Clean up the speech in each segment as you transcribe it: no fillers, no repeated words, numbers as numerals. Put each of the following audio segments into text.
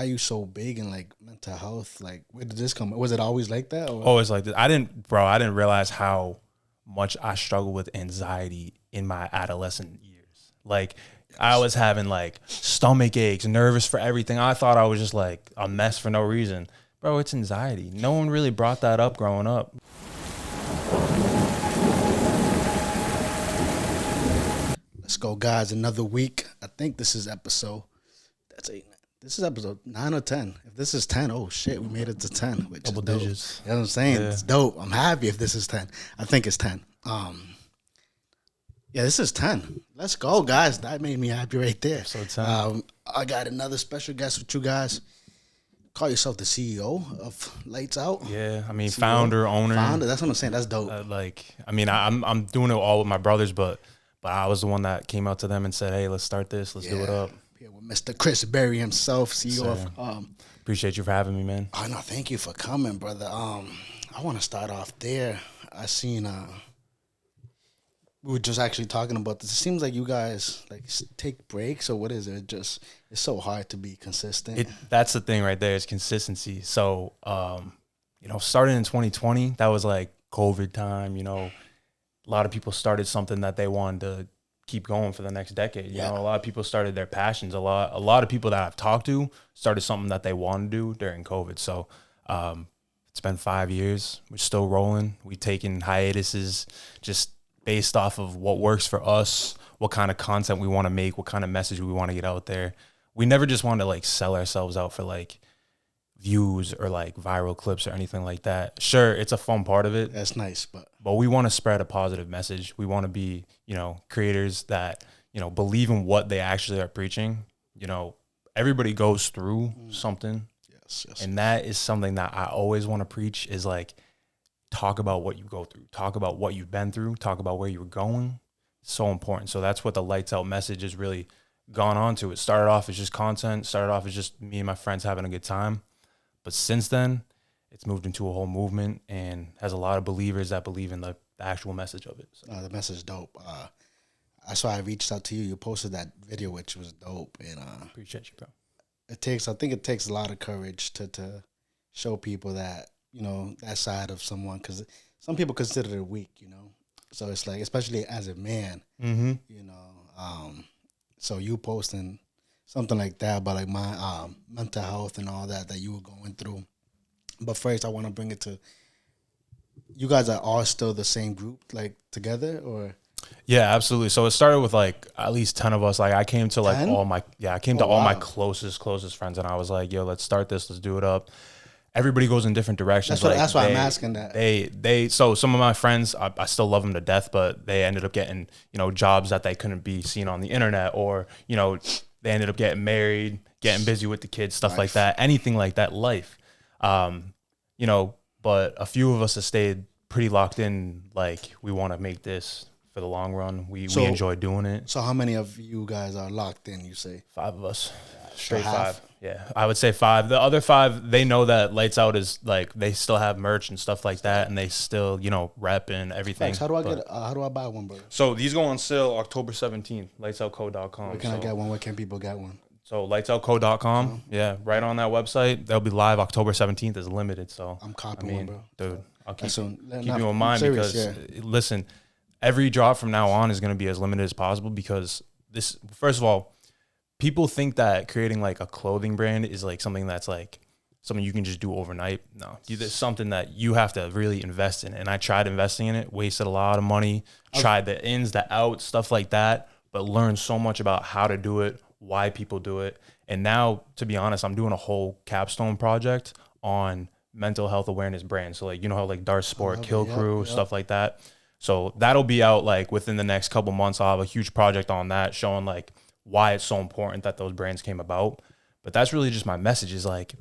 are you so big in like mental health? Like, where did this come? Was it always like that? Or? Always like this. I didn't realize how much I struggled with anxiety in my adolescent years. Like, I was having like stomach aches, nervous for everything. I thought I was just like a mess for no reason. Bro, it's anxiety. No one really brought that up growing up. Let's go, guys. Another week. I think this is episode. This is episode 9 or 10. If this is 10, oh shit, we made it to 10. Which Double is dope. digits. You know what I'm saying? Yeah. It's dope. I'm happy if this is 10. I think it's 10. Yeah, this is 10. Let's go, guys. That made me happy right there. So 10. I got another special guest with you guys. Call yourself the CEO of Lights Out. Yeah, I mean, CEO, founder, owner. Founder, that's what I'm saying. That's dope. I'm doing it all with my brothers, but I was the one that came out to them and said, hey, let's start this. Let's do it up. Yeah, with Mr. Chris Berry himself, CEO of... Appreciate you for having me, man. Oh, no, thank you for coming, brother. I want to start off there. I seen... we were just actually talking about this. It seems like you guys like take breaks, or what is it? It's so hard to be consistent. That's the thing right there, is consistency. So, starting in 2020, that was like COVID time. A lot of people started something that they wanted to keep going for the next decade. You know, a lot of people started their passions. A lot of people that I've talked to started something that they wanted to do during COVID. So, it's been 5 years. We're still rolling. We've taken hiatuses just based off of what works for us, what kind of content we want to make, what kind of message we want to get out there. We never just want to like sell ourselves out for like views or like viral clips or anything like that. Sure, it's a fun part of it. That's nice, but we want to spread a positive message. We want to be, creators that, believe in what they actually are preaching. Everybody goes through something. Yes. And that is something that I always want to preach, is like, talk about what you go through, talk about what you've been through, talk about where you're going. It's so important. So that's what the Lights Out message has really gone on to. It started off as just content, started off as just me and my friends having a good time. But since then, it's moved into a whole movement and has a lot of believers that believe in the actual message of it. So. The message is dope. That's why I reached out to you. You posted that video, which was dope. And appreciate you, bro. I think it takes a lot of courage to show people that, that side of someone, because some people consider it weak, So it's like, especially as a man, so you posting something like that about like my mental health and all that you were going through. But first, I want to bring it to, you guys are all still the same group, like together, or? Yeah, absolutely. So it started with like at least 10 of us. Like I came to like 10? all my closest friends, and I was like, yo, let's start this. Let's do it up. Everybody goes in different directions. That's why I'm asking that. So some of my friends, I still love them to death, but they ended up getting, jobs that they couldn't be seen on the internet, or, they ended up getting married, getting busy with the kids, stuff like that, anything like that, life. But a few of us have stayed pretty locked in. Like, we want to make this for the long run. We enjoy doing it. So how many of you guys are locked in, you say? 5 of us. Straight 5. Yeah, I would say 5. The other 5, they know that Lights Out is like, they still have merch and stuff like that, and they still, rep and everything. Thanks. How do I buy one, bro? So these go on sale October 17th, lightsoutco.com. Where can I get one? Where can people get one? So lightsoutco.com. Yeah, right on that website. They'll be live October 17th. Is limited, so I'm copying one, bro. Dude, I'll keep you in mind, because listen, every drop from now on is going to be as limited as possible, because this, first of all, people think that creating like a clothing brand is like something that's like something you can just do overnight. No, it's something that you have to really invest in. And I tried investing in it, wasted a lot of money, tried the ins, the outs, stuff like that, but learned so much about how to do it, why people do it. And now, to be honest, I'm doing a whole capstone project on mental health awareness brands. So like, how like Dart Sport, Kill Crew, stuff like that. So that'll be out like within the next couple months. I'll have a huge project on that, showing like why it's so important that those brands came about. But that's really just my message, is like,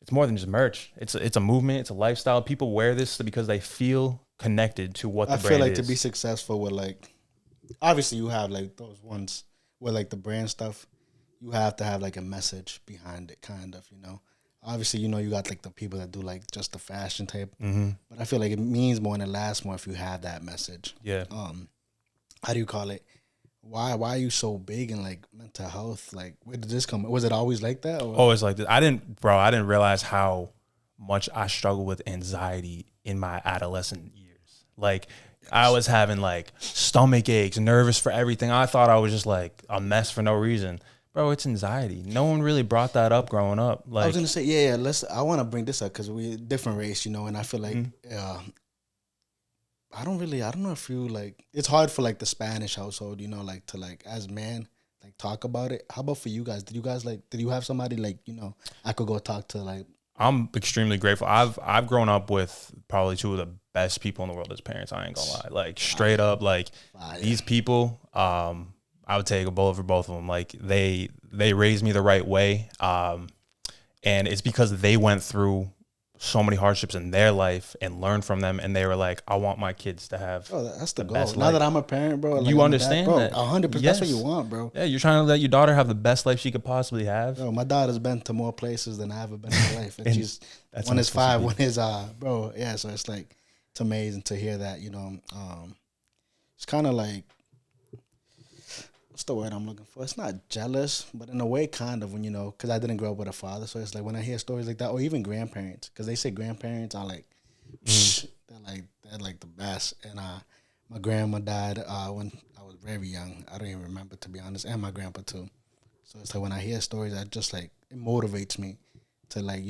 it's more than just merch. It's a movement. It's a lifestyle. People wear this because they feel connected to what the brand is. I feel like to be successful with, like, obviously you have like those ones where like the brand stuff, you have to have like a message behind it, kind of, Obviously, you got like the people that do like just the fashion type. Mm-hmm. But I feel like it means more and it lasts more if you have that message. Yeah. How do you call it? why are you so big in like mental health? Like, where did this come? Was it always like that? Or? Always like this. I didn't realize how much I struggled with anxiety in my adolescent years. Like, I was having like stomach aches, nervous for everything. I thought I was just like a mess for no reason. Bro, it's anxiety. No one really brought that up growing up. I was Like, gonna say, yeah. I want to bring this up because we're different race, and I feel like, I don't know if you like. It's hard for like the Spanish household, like to like as man, like talk about it. How about for you guys? Did you guys like? Did you have somebody like I could go talk to like? I'm extremely grateful. I've grown up with probably two of the best people in the world as parents. I ain't gonna lie. Like straight up, like these people, I would take a bullet for both of them. Like they raised me the right way. And it's because they went through so many hardships in their life and learned from them. And they were like, I want my kids to have That's the goal. best Now life. that I'm a parent, bro, like You I'm a understand dad, that? bro, 100%. Yes. That's what you want, bro. Yeah, you're trying to let your daughter have the best life she could possibly have. Bro, my daughter's been to more places than I ever been in my life, and she's that's one is supposed to 5, be. one is bro, yeah. So it's like it's amazing to hear that. It's kind of like what's the word I'm looking for? It's not jealous, but in a way, kind of when because I didn't grow up with a father, so it's like when I hear stories like that, or even grandparents, because they say grandparents are like, they're like the best. And my grandma died when I was very young. I don't even remember, to be honest, and my grandpa too. So it's like when I hear stories, I just like it motivates me to like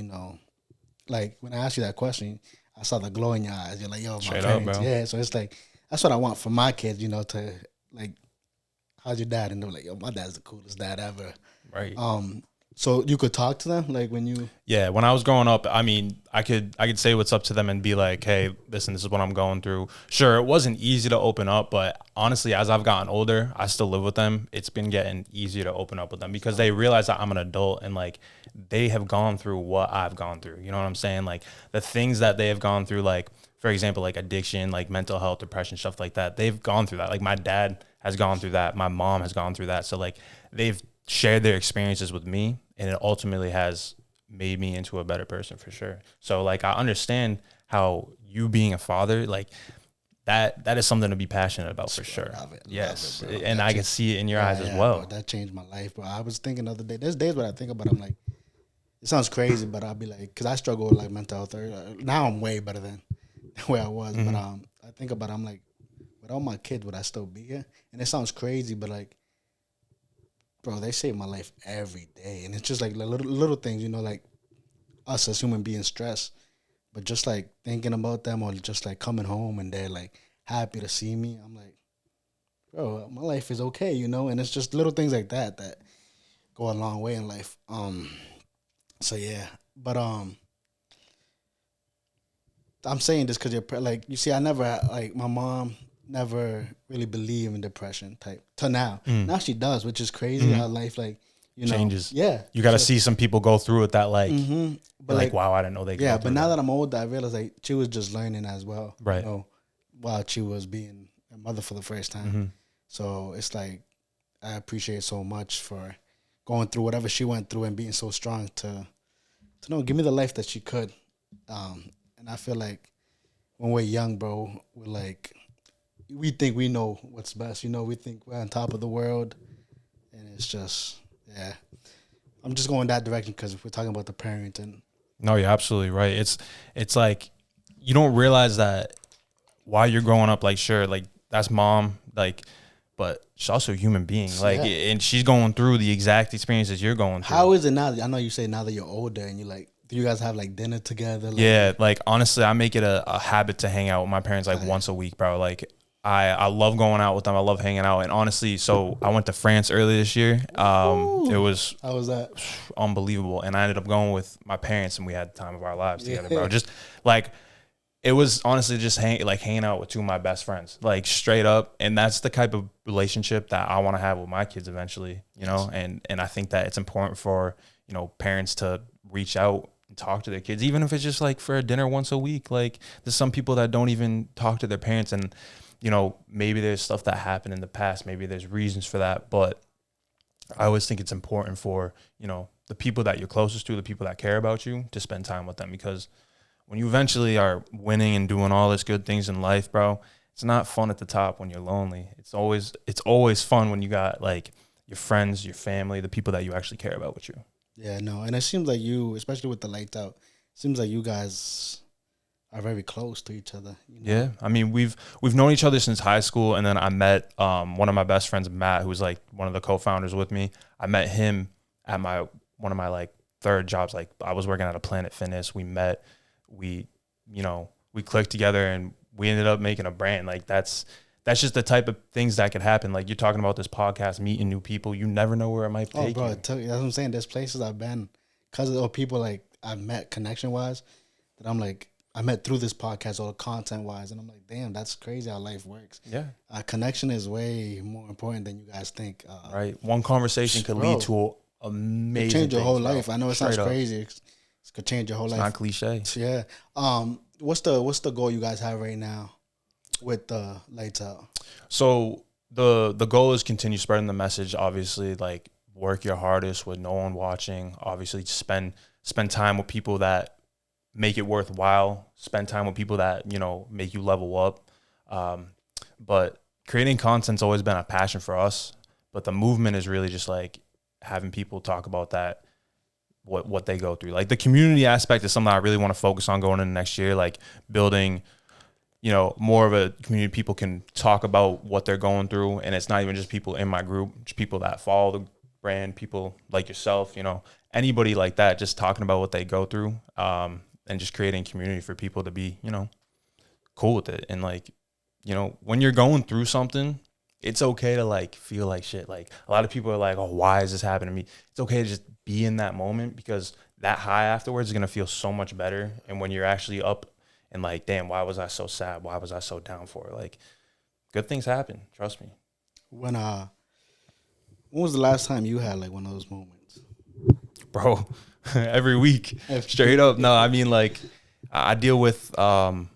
like when I ask you that question, I saw the glow in your eyes. You're like, yo, my Straight up, parents, bro. yeah. So it's like that's what I want for my kids, to like. How's your dad? And they're like, yo, my dad's the coolest dad ever. Right. So you could talk to them like when you. Yeah, when I was growing up, I mean, I could say what's up to them and be like, hey, listen, this is what I'm going through. Sure, it wasn't easy to open up, but honestly, as I've gotten older, I still live with them. It's been getting easier to open up with them because they realize that I'm an adult and like they have gone through what I've gone through. You know what I'm saying? Like the things that they have gone through, like for example, like addiction, like mental health, depression, stuff like that. They've gone through that. Like my dad has gone through that. My mom has gone through that. So like they've shared their experiences with me, and it ultimately has made me into a better person for sure. So like I understand how you being a father, like that is something to be passionate about for sure. Love it, yes, love it, bro. and I can see it in your eyes as well. Bro, that changed my life, bro. I was thinking the other day. There's days when I think about it, I'm like, it sounds crazy, but I'll be like, because I struggle with like mental health. Now I'm way better than where I was, but I think about it, I'm like, without my kids, would I still be here? And it sounds crazy, but like, bro, they save my life every day. And it's just like little things, like us as human beings stress. But just like thinking about them or just like coming home and they're like happy to see me, I'm like, bro, my life is okay, And it's just little things like that go a long way in life. So yeah, but I'm saying this because you're like, you see, I never like my mom never really believed in depression type till now. Now she does, which is crazy. How life like changes. Yeah, You got to see some people go through it that like, but like wow, I didn't know they. Yeah, go but through now that. that I'm older, I realize like she was just learning as well, Right. While she was being a mother for the first time. So it's like I appreciate so much for going through whatever she went through and being so strong to give me the life that she could. And I feel like when we're young, bro, we're like, we think we know what's best. We think we're on top of the world. And it's just, yeah. I'm just going that direction because we're talking about the parent. And No, you're absolutely right. It's like you don't realize that while you're growing up, like sure, like that's mom, like, but she's also a human being. Like, and she's going through the exact experiences you're going through. How is it now? I know you say now that you're older and you like, do you guys have like dinner together? Like, yeah, like honestly, I make it a habit to hang out with my parents like once a week, bro. Like I love going out with them. I love hanging out. And honestly, so I went to France earlier this year. It was how was that? unbelievable. And I ended up going with my parents and we had the time of our lives together, bro. Just like it was honestly just hanging out with two of my best friends, like straight up. And that's the type of relationship that I want to have with my kids eventually, and I think that it's important for, parents to reach out and talk to their kids, even if it's just like for a dinner once a week. Like there's some people that don't even talk to their parents and, maybe there's stuff that happened in the past. Maybe there's reasons for that. But I always think it's important for, the people that you're closest to, the people that care about you, to spend time with them. Because when you eventually are winning and doing all this good things in life, bro, it's not fun at the top when you're lonely. It's always fun when you got like your friends, your family, the people that you actually care about with you. Yeah, no, and it seems like you, especially with the lights out, seems like you guys are very close to each other. You know? Yeah, I mean we've known each other since high school, and then I met one of my best friends, Matt, who's like one of the co-founders with me. I met him at one of my like third jobs. Like I was working at a Planet Fitness. We met, we we clicked together, and we ended up making a brand. Like that's just the type of things that could happen. Like you're talking about this podcast, meeting new people. You never know where it might take bro, you. that's what I'm saying. There's places I've been because of people like I've met connection wise that I'm like I met through this podcast or content wise, and I'm like, damn, that's crazy how life works. Yeah, connection is way more important than you guys think. right. One conversation could lead to amazing. Change your things, whole bro. life. I know it sounds crazy. It could change your whole life. Not cliche. Yeah. What's the goal you guys have right now with the lights out? So the goal is continue spreading the message. Obviously, like work your hardest with no one watching. Obviously, spend time with people that make it worthwhile. Spend time with people that make you level up. But creating content's always been a passion for us. But the movement is really just like having people talk about that. What they go through. Like the community aspect is something I really want to focus on going into next year, like building, more of a community people can talk about what they're going through. And it's not even just people in my group, just people that follow the brand, people like yourself, anybody like that, just talking about what they go through, and just creating community for people to be, cool with it. And like, when you're going through something, it's okay to like feel like shit. Like a lot of people are like, oh, why is this happening to me? It's okay to just be in that moment, because that high afterwards is going to feel so much better. And when you're actually up and like, damn, why was I so sad? Why was I so down for? Like, good things happen. Trust me. When was the last time you had like one of those moments? Bro, every week, straight up. No, I mean like I deal with a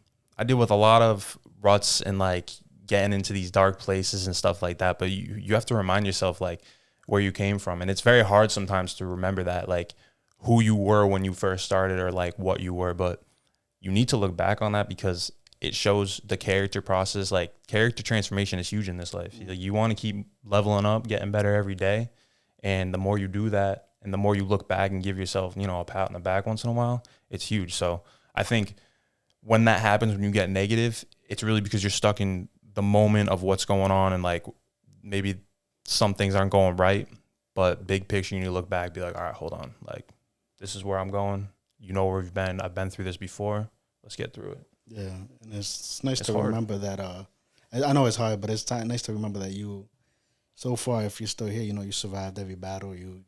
lot of ruts and like getting into these dark places and stuff like that. But you have to remind yourself like where you came from. And it's very hard sometimes to remember that, like who you were when you first started or like what you were. But you need to look back on that because it shows the character process. Like character transformation is huge in this life. Like, you want to keep leveling up, getting better every day. And the more you do that and the more you look back and give yourself, a pat on the back once in a while, it's huge. So I think when that happens, when you get negative, it's really because you're stuck in the moment of what's going on, and like maybe some things aren't going right, but big picture, you need to look back, be like, all right, hold on, like this is where I'm going. Where we've been. I've been through this before. Let's get through it. Yeah, and it's nice to remember that. I know it's hard, but it's nice to remember that you, so far, if you're still here, you survived every battle. You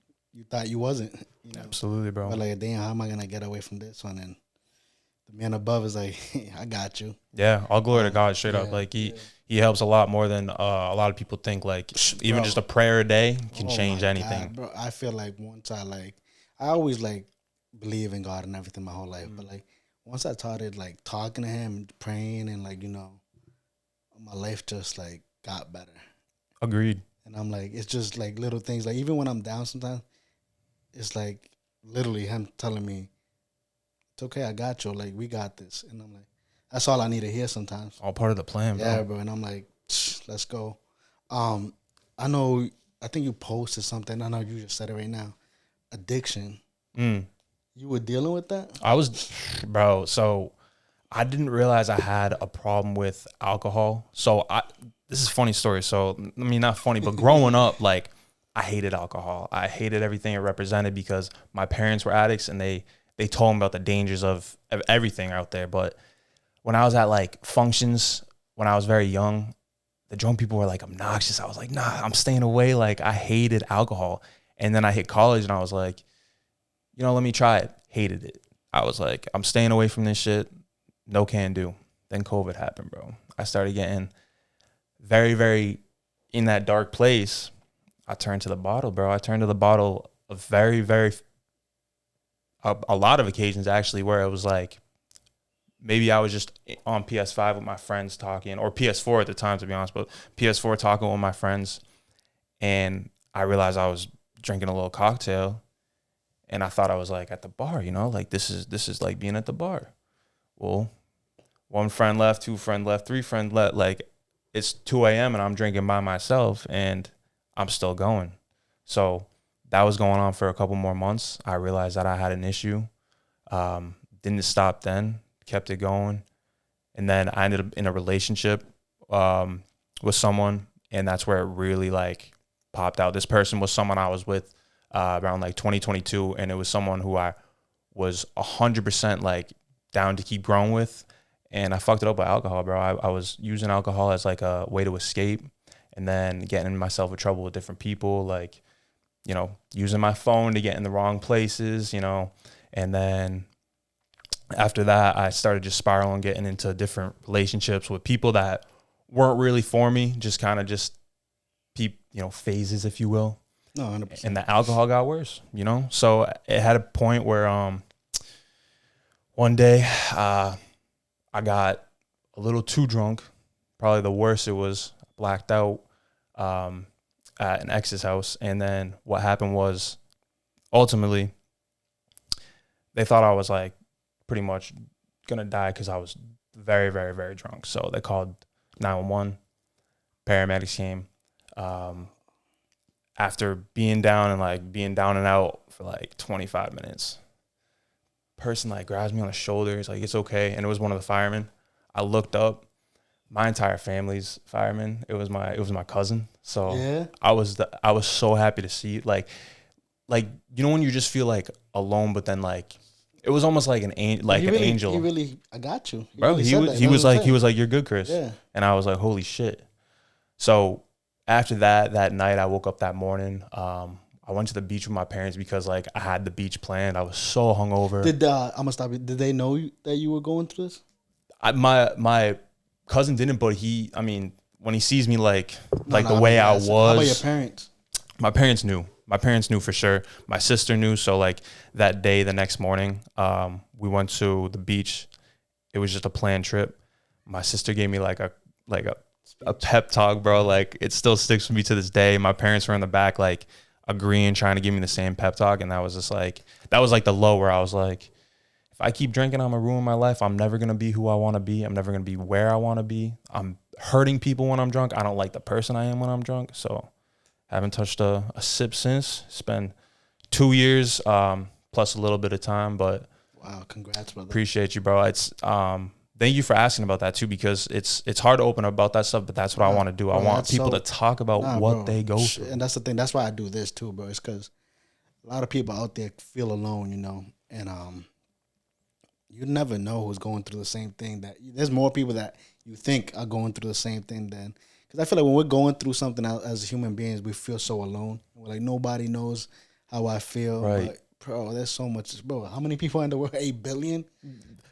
thought you wasn't. Absolutely, bro. But like, damn, how am I gonna get away from this one? And the man above is like, I got you. Yeah, all glory to God, straight up. Like he helps a lot more than a lot of people think. Like even just a prayer a day can change anything. God, bro, I feel like once I always like believe in God and everything my whole life, but like once I started like talking to Him, praying, and like my life just like got better. Agreed. And I'm like, it's just like little things. Like even when I'm down, sometimes it's like literally Him telling me, "It's okay, I got you. Like we got this." And I'm like, that's all I need to hear sometimes. All part of the plan, bro. Yeah, bro. And I'm like, let's go. I think you posted something. I know you just said it right now. Addiction. You were dealing with that? I was, bro. So I didn't realize I had a problem with alcohol. So this is a funny story. So, I mean, not funny, but growing up, like I hated alcohol. I hated everything it represented because my parents were addicts and they told me about the dangers of everything out there. But when I was at like functions, when I was very young, the drunk people were like obnoxious. I was like, nah, I'm staying away. Like I hated alcohol. And then I hit college and I was like, let me try it. Hated it. I was like, I'm staying away from this shit. No can do. Then COVID happened, bro. I started getting very, very in that dark place. I turned to the bottle, bro. I turned to the bottle of very, very, a lot of occasions actually, where it was like, maybe I was just on PS5 with my friends talking, or PS4 at the time, to be honest, but PS4 talking with my friends. And I realized I was drinking a little cocktail. And I thought I was like at the bar, like this is like being at the bar. Well, one friend left, two friend left, three friend left. Like it's 2 a.m. and I'm drinking by myself and I'm still going. So that was going on for a couple more months. I realized that I had an issue. Didn't stop then, kept it going. And then I ended up in a relationship with someone, and that's where it really like popped out. This person was someone I was with around like 2022, and it was someone who I was 100% like down to keep growing with. And I fucked it up with alcohol, bro. I was using alcohol as like a way to escape, and then getting myself in trouble with different people, like, you know, using my phone to get in the wrong places, you know. And then after that, I started just spiraling, getting into different relationships with people that weren't really for me, just kind of just, you know, phases, if you will. No, 100%. And the alcohol got worse, you know. So it had a point where one day I got a little too drunk. Probably the worst it was, blacked out at an ex's house. And then what happened was, ultimately, they thought I was like pretty much gonna die because I was very, very, very drunk. So they called 911. Paramedics came. After being down and out for like 25 minutes, person like grabs me on the shoulders, like, it's okay. And it was one of the firemen. I looked up, my entire family's firemen. It was my cousin. So Yeah. I was so happy to see, like, you know, when you just feel like alone, but then like it was almost like an angel. He really, I got you. Bro, he was like, you're good, Chris. Yeah. And I was like, holy shit. So after that night, I woke up that morning. I went to the beach with my parents because like I had the beach planned. I was so hungover. I'm gonna stop you. Did they know that you were going through this? My cousin didn't, but when he sees me the way I was. How about your parents? My parents knew. My parents knew for sure. My sister knew. So like that day, the next morning, we went to the beach. It was just a planned trip. My sister gave me like a pep talk, bro. Like it still sticks with me to this day. My parents were in the back, like agreeing, trying to give me the same pep talk. And that was just like, that was like the low where I was like, if I keep drinking, I'm gonna ruin my life. I'm never gonna be who I want to be. I'm never gonna be where I want to be. I'm hurting people when I'm drunk. I don't like the person I am when I'm drunk. So haven't touched a sip since. It's been 2 years, plus a little bit of time, but wow, congrats, brother. Appreciate you, bro. It's thank you for asking about that too, because it's hard to open up about that stuff, but that's what I want to do. Bro, I want people to talk about what they go through. And that's the thing. That's why I do this too, bro. It's because a lot of people out there feel alone, you know, and you never know who's going through the same thing. That there's more people that you think are going through the same thing than. Because I feel like when we're going through something as human beings, we feel so alone. We're like, nobody knows how I feel. Right. But, bro, there's so much. Bro, how many people in the world? 8 billion?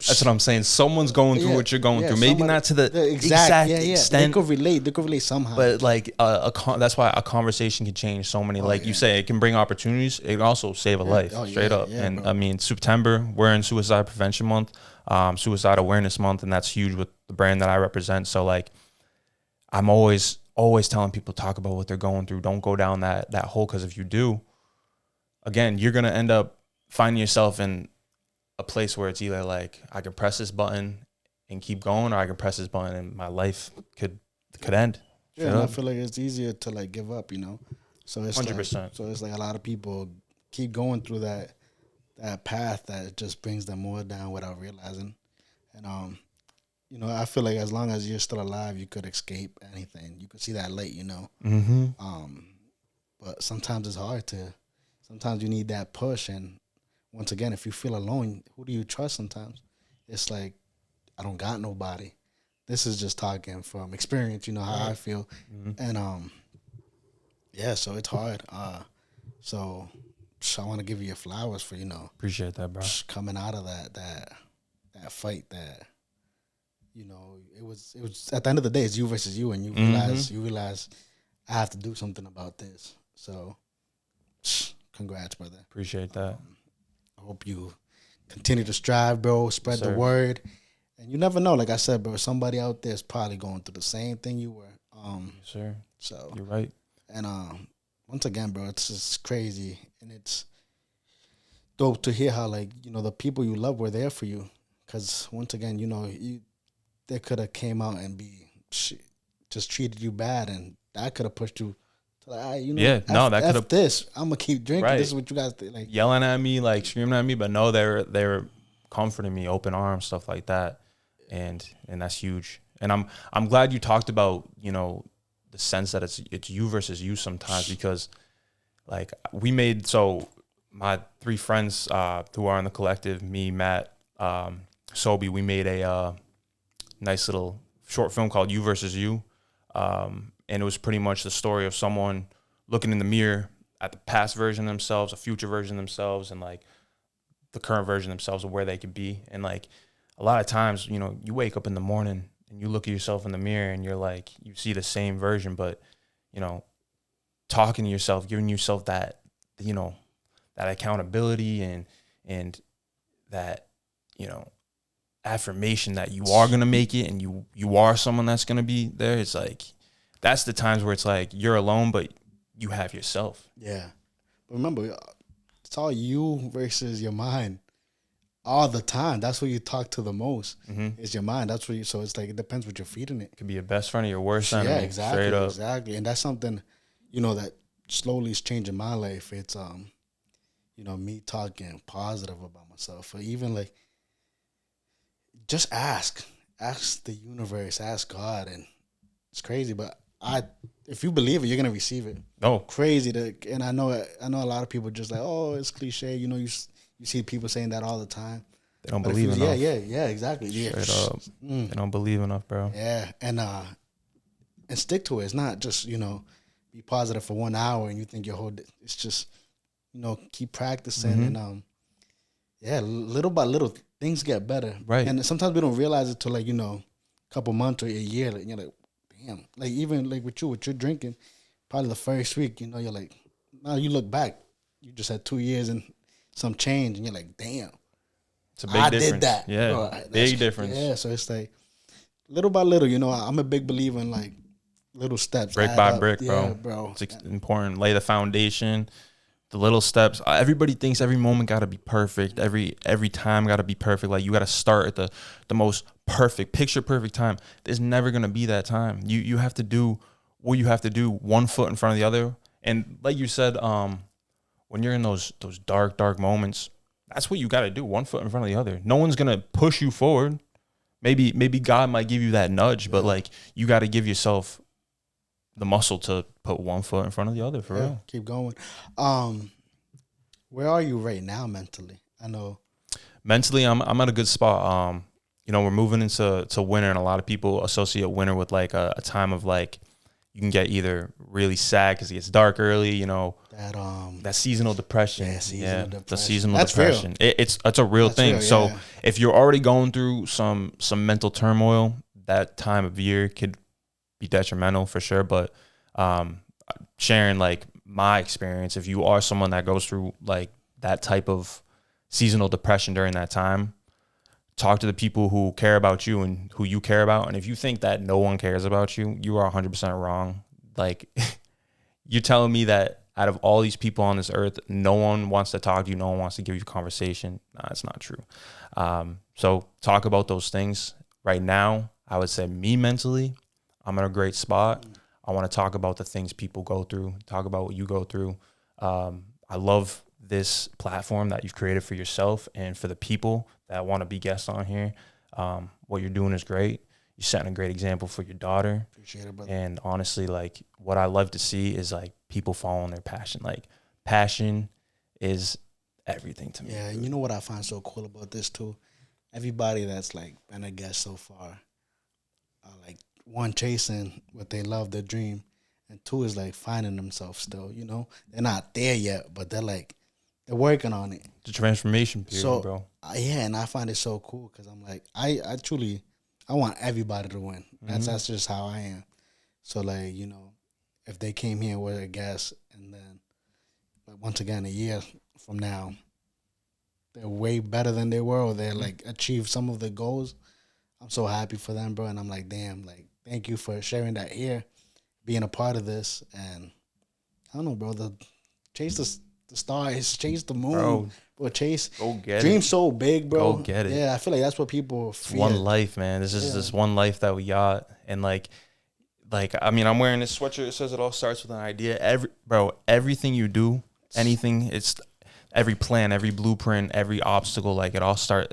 That's what I'm saying. Someone's going through what you're going through. Maybe not to the exact extent. They could relate somehow. But like that's why a conversation can change so many. You say, it can bring opportunities. It can also save a life, straight up. And bro. I mean, September, we're in Suicide Prevention Month, Suicide Awareness Month, and that's huge with the brand that I represent. So like, I'm always telling people, talk about what they're going through. Don't go down that hole, because if you do, again, you're gonna end up finding yourself in a place where it's either like, I can press this button and keep going, or I can press this button and my life could end. Yeah, and I feel like it's easier to like give up, you know. So it's 100%. Like, so it's like a lot of people keep going through that path that just brings them more down without realizing. And you know, I feel like as long as you're still alive, you could escape anything. You could see that light, you know. Mm-hmm. But sometimes it's hard to. Sometimes you need that push, and once again, if you feel alone, who do you trust? Sometimes it's like, I don't got nobody. This is just talking from experience, you know how I feel, and yeah, so it's hard. So I want to give you your flowers for, you know, appreciate that, bro. Coming out of that fight that. You know, it was at the end of the day, it's you versus you, and you realize I have to do something about this. So, congrats, brother. Appreciate that. I hope you continue to strive, bro. Spread the word, and you never know. Like I said, bro, somebody out there is probably going through the same thing you were. Sure. So you're right. And once again, bro, it's just crazy, and it's dope to hear how, like, you know, the people you love were there for you. Because once again, you know, they could have came out and just treated you bad, and that could have pushed you to like, Yeah, no, that could have this. I'm gonna keep drinking. Right. This is what you guys like. Yelling at me, like screaming at me, but no, they were comforting me, open arms, stuff like that, and that's huge. And I'm glad you talked about, you know, the sense that it's you versus you sometimes, because like my 3 friends who are in the collective, me, Matt, Sobi, we made a nice little short film called You Versus You, and it was pretty much the story of someone looking in the mirror at the past version of themselves, a future version of themselves, and like the current version of themselves of where they could be. And like a lot of times, you know, you wake up in the morning and you look at yourself in the mirror and you're like, you see the same version, but, you know, talking to yourself, giving yourself that, you know, that accountability and that, you know, affirmation that you are going to make it and you are someone that's going to be there. It's like, that's the times where it's like you're alone, but you have yourself. Yeah. But remember, it's all you versus your mind all the time. That's what you talk to the most. Is your mind. That's what you. So it's like it depends what you're feeding it. It could be your best friend or your worst enemy. Yeah, exactly, straight up. exactly. And that's something, you know, that slowly is changing my life. It's you know, me talking positive about myself, or even like just ask the universe, ask God, and it's crazy, but if you believe it, you're gonna receive it. No, Crazy and I know a lot of people just like, oh, it's cliche. You know, you see people saying that all the time. they don't believe enough. Yeah, exactly. Straight up. They don't believe enough, bro. Yeah, and stick to it. It's not just, you know, be positive for 1 hour and you think your whole. It's just, you know, keep practicing and little by little things get better. Right. And sometimes we don't realize it till like, you know, a couple months or a year. Like, you're like, damn. Like even like with you drinking, probably the first week, you know, you're like, now you look back, you just had 2 years and some change, and you're like, damn. It's a big difference. Did that. Yeah, bro. big difference. Yeah, so it's like little by little, you know, I'm a big believer in like little steps. Brick by brick, bro. yeah, bro. It's important. Lay the foundation, the little steps. Everybody thinks every moment got to be perfect. Every time got to be perfect. Like you got to start at the most perfect, picture perfect time. There's never going to be that time. You have to do what you have to do, one foot in front of the other. And like you said, when you're in those dark moments, that's what you got to do, one foot in front of the other. No one's going to push you forward. Maybe God might give you that nudge, but like you got to give yourself the muscle to put one foot in front of the other, for real. Keep going. Where are you right now mentally? I know. Mentally, I'm at a good spot. You know, we're moving into winter, and a lot of people associate winter with like a time of like you can get either really sad because it gets dark early, you know, that seasonal depression. The seasonal That's depression. It's a real thing. Real, so if you're already going through some mental turmoil, that time of year could be detrimental for sure. But sharing like my experience, if you are someone that goes through like that type of seasonal depression during that time, talk to the people who care about you and who you care about. And if you think that no one cares about you, you are 100% wrong. Like you're telling me that out of all these people on this earth, no one wants to talk to you, no one wants to give you a conversation. Nah, it's not true. So talk about those things. Right now, I would say me mentally, I'm in a great spot. I want to talk about the things people go through, talk about what you go through. I love this platform that you've created for yourself and for the people that want to be guests on here. What you're doing is great. You're setting a great example for your daughter. Appreciate it, brother. And honestly, like what I love to see is like people following their passion. Like passion is everything to me. Yeah, and you know what I find so cool about this too? Everybody that's like been a guest so far, like one, chasing what they love, their dream, and two is like finding themselves still, you know? They're not there yet, but they're working on it. The transformation period, so, bro. Yeah, and I find it so cool because I'm like, I want everybody to win. That's just how I am. So like, you know, if they came here with a guest and then, but once again, a year from now, they're way better than they were, or they're like achieved some of the goals, I'm so happy for them, bro. And I'm like, damn, like, thank you for sharing that here, being a part of this. And I don't know, bro, chase the stars, chase the moon, Bro. or chase. Go get Dream it. so big, bro. Go get it. Yeah, I feel like that's what people It's fear. one life, man. This is this one life that we got. And like I mean, I'm wearing this sweatshirt. It says it all starts with an idea. Everything you do, anything, it's every plan, every blueprint, every obstacle, like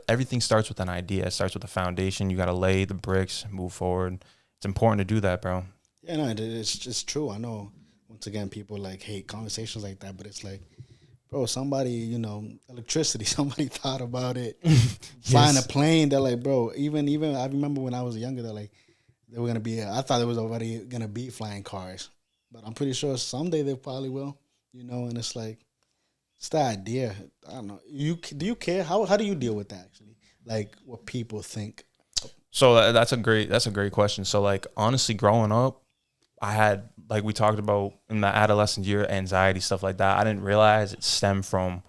everything starts with an idea. It starts with a foundation. You got to lay the bricks, move forward. It's important to do that, bro. Yeah, no, it's true. I know. Once again, people like hate conversations like that, but it's like, bro, somebody, electricity. Somebody thought about it. Flying a plane. They're like, bro. Even I remember when I was younger, they're like, they were gonna be. I thought it was already gonna be flying cars, but I'm pretty sure someday they probably will. And it's like, it's the idea. I don't know. Do you care? How do you deal with that actually? Like what people think. So that's a great question. So like honestly, growing up, I had, like we talked about in the adolescent year, anxiety, stuff like that. I didn't realize it stemmed from,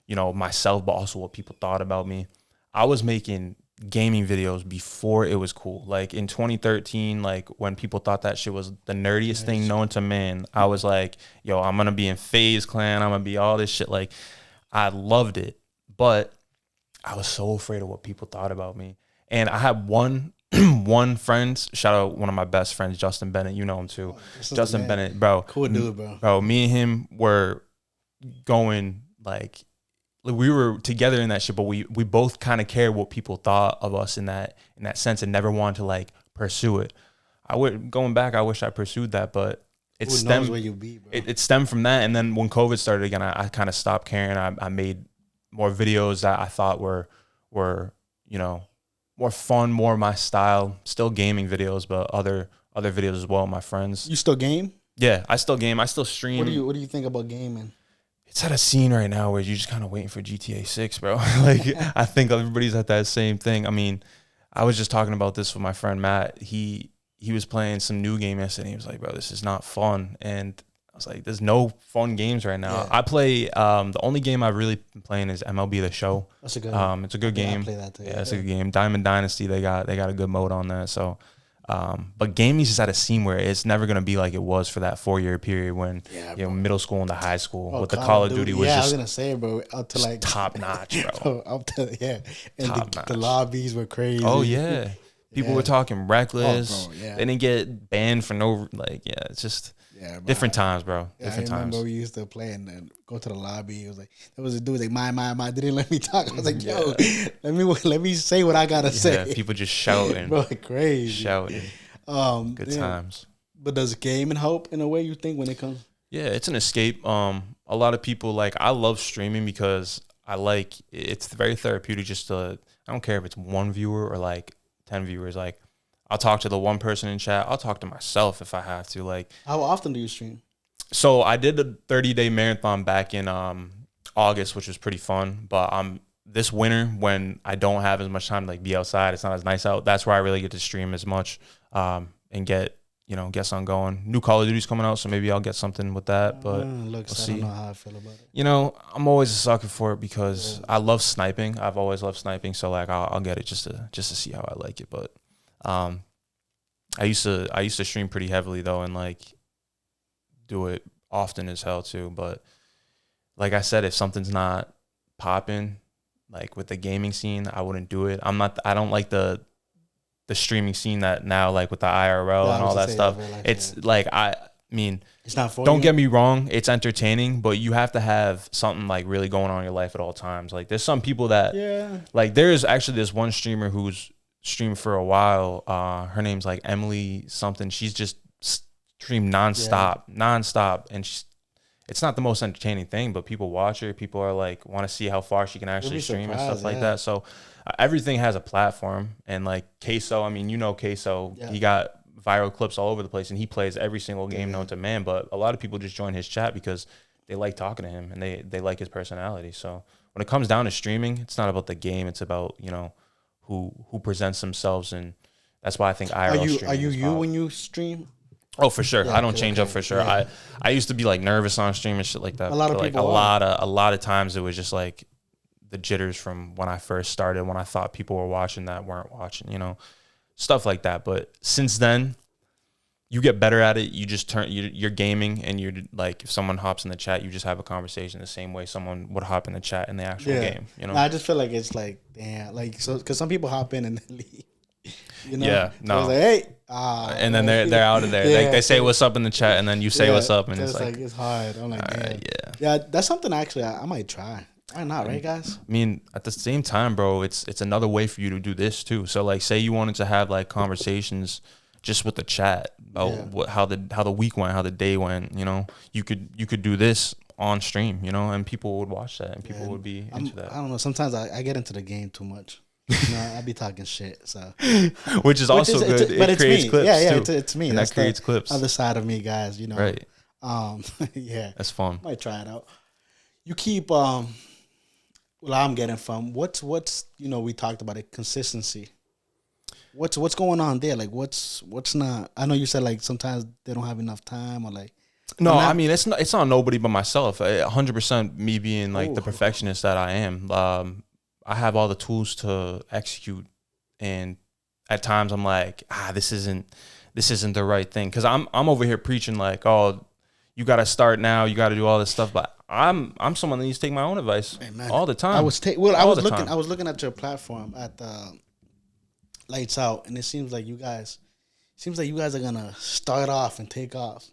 myself, but also what people thought about me. I was making gaming videos before it was cool. Like in 2013, like when people thought that shit was the nerdiest thing known to man, I was like, yo, I'm gonna be in FaZe Clan, I'm gonna be all this shit. Like I loved it, but I was so afraid of what people thought about me. And I had one friend, shout out one of my best friends, Justin Bennett. You know him too. Justin Bennett, bro. Cool dude, bro. Bro, me and him were going like we were together in that shit, but we both kind of cared what people thought of us in that sense and never wanted to like pursue it. Going back, I wish I pursued that, but it stemmed where you be, bro. It stemmed from that. And then when COVID started again, I kind of stopped caring. I made more videos that I thought were more fun, more my style. Still gaming videos, but other videos as well. My friends. You still game? Yeah, I still game. I still stream. What do you think about gaming? It's at a scene right now where you're just kind of waiting for GTA 6, bro. Like I think everybody's at that same thing. I mean, I was just talking about this with my friend Matt. He was playing some new game yesterday. He was like, bro, this is not fun. And I was like, there's no fun games right now. Yeah. I play the only game I've really been playing is MLB The Show. That's a good one. It's a good game. I play that too. Yeah, it's a good game. Diamond Dynasty, they got a good mode on that. So but gaming's just at a scene where it's never gonna be like it was for that 4-year period when middle school into high school with the Call of Duty was just, I was gonna say, bro, up to like top notch, bro. Up to and the lobbies were crazy. Oh yeah, people were talking reckless. They didn't get banned for it's just different times, bro. Different times. I remember we used to play and then go to the lobby. It was like there was a dude like my didn't let me talk. I was like, yo, let me say what I gotta say. People just shouting, bro, crazy shouting. Good times. But does gaming help in a way, you think, when it comes? Yeah, it's an escape. A lot of people I love streaming because it's very therapeutic. I don't care if it's one viewer or like 10 viewers. Like I'll talk to the one person in chat. I'll talk to myself if I have to. Like, how often do you stream? So I did a 30-day marathon back in August, which was pretty fun. But this winter, when I don't have as much time to be outside, it's not as nice out. That's where I really get to stream as much and get something going. New Call of Duty's coming out, so maybe I'll get something with that. But we'll see. I don't know how I feel about it. I'm always a sucker for it because I love sniping. I've always loved sniping, so I'll get it just to see how I like it. But I used to stream pretty heavily though, and do it often as hell too. But like I said, if something's not popping, with the gaming scene, I wouldn't do it. I don't like the streaming scene that now, with the IRL and all that stuff. It's I mean, it's not for don't get me wrong, it's entertaining, but you have to have something really going on in your life at all times. There's some people that there's actually this one streamer who's streamed for a while. Her name's Emily something. She's just streamed nonstop, and it's not the most entertaining thing, but people watch her. People are want to see how far she can actually stream and stuff like that. So everything has a platform, and Queso, I mean, Queso, he got viral clips all over the place, and he plays every single game known to man. But a lot of people just join his chat because they like talking to him and they like his personality. So when it comes down to streaming, it's not about the game. It's about who presents themselves, and that's why I think IRL. Are you when you stream? Oh, for sure. I don't change up for sure. Yeah. I used to be nervous on stream and shit like that. A lot of people. A lot of times it was just the jitters from when I first started, when I thought people were watching that weren't watching, stuff like that. But since then, you get better at it. You just you're gaming, and you're like, if someone hops in the chat, you just have a conversation the same way someone would hop in the chat in the actual game. You know, I just feel like it's like, damn, like, so because some people hop in and then leave. You know, yeah, so no, it's like, hey, and then they're out of there. Like they say what's up in the chat, and then you say what's up, and it's like it's hard. I'm like, damn, yeah, that's something actually I might try. Why not, right, guys? I mean, at the same time, bro, it's another way for you to do this too. So like, say you wanted to have like conversations just with the chat about how the week went, how the day went. You know, you could do this on stream. You know, and people would watch that, and people would be into that. I don't know. Sometimes I get into the game too much. You know, I be talking shit. So, which is also good. But it creates me. clips. Yeah, too. It's me. And That's that creates clips. Other side of me, guys. You know, right? Yeah, that's fun. Might try it out. You keep well, I'm getting from what's you know, we talked about it, consistency. What's going on there? Like what's not? I know you said like sometimes they don't have enough time or like. No, I mean it's not nobody but myself. 100% me being like the perfectionist that I am. I have all the tools to execute, and at times I'm like, this isn't the right thing, because I'm over here preaching like, oh, you got to start now, you got to do all this stuff, but I'm someone that needs to take my own advice all the time. I was looking at your platform at the Lights Out, and it seems like you guys are gonna start off and take off.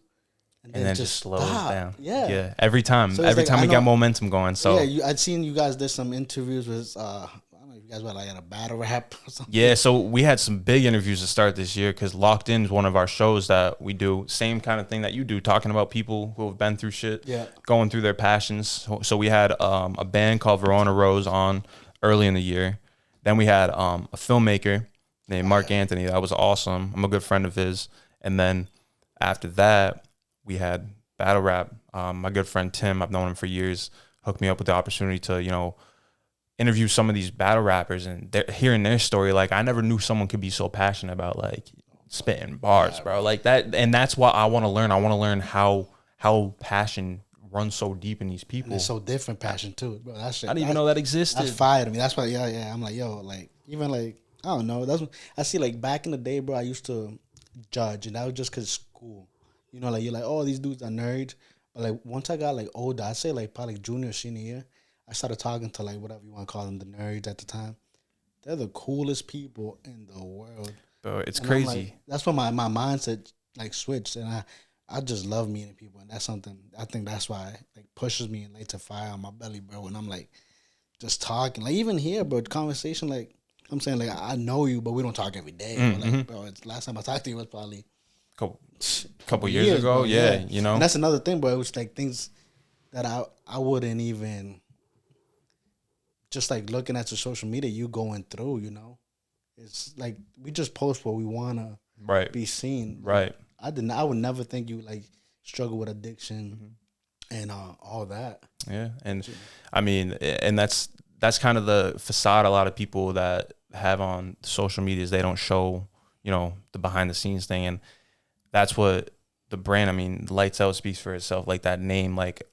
And then just slows down. Yeah. Every time we got momentum going. So I'd seen you guys did some interviews with I don't know if you guys were like at a battle rap or something. Yeah, so we had some big interviews to start this year, because Locked In is one of our shows that we do. Same kind of thing that you do, talking about people who have been through shit, going through their passions. So we had a band called Verona Rose on early in the year. Then we had a filmmaker named Mark Anthony. That was awesome. I'm a good friend of his. And then after that, we had battle rap. My good friend Tim, I've known him for years, hooked me up with the opportunity to, you know, interview some of these battle rappers, and hearing their story. Like, I never knew someone could be so passionate about like spitting bars, bro. Like that, and that's what I want to learn. I want to learn how passion runs so deep in these people. And it's so different passion too, bro. That shit, I didn't even know that existed. That's fire to me. That's why, I'm like, yo, like even like I don't know. That's what I see. Like back in the day, bro, I used to judge, and that was just because school. You know, like you're like, oh, these dudes are nerds. But like once I got like older, I'd say like probably junior, senior year, I started talking to like whatever you want to call them, the nerds at the time. They're the coolest people in the world. Bro, it's crazy. Like, that's when my mindset like switched, and I just love meeting people, and that's something I think that's why it, like pushes me and lights a fire on my belly, bro. When I'm like just talking, like even here, bro, conversation, like I'm saying, like I know you, but we don't talk every day. But, like, bro, it's, last time I talked to you was probably couple years ago, bro, you know. And that's another thing, bro. It was like things that I wouldn't even just like looking at your social media, you going through, you know. It's like we just post what we wanna be seen. Right. I would never think you like struggle with addiction and all that. Yeah, and I mean, and that's kind of the facade a lot of people that have on social medias. They don't show, you know, the behind the scenes thing, and that's what the brand. I mean, Lights Out speaks for itself. Like that name, like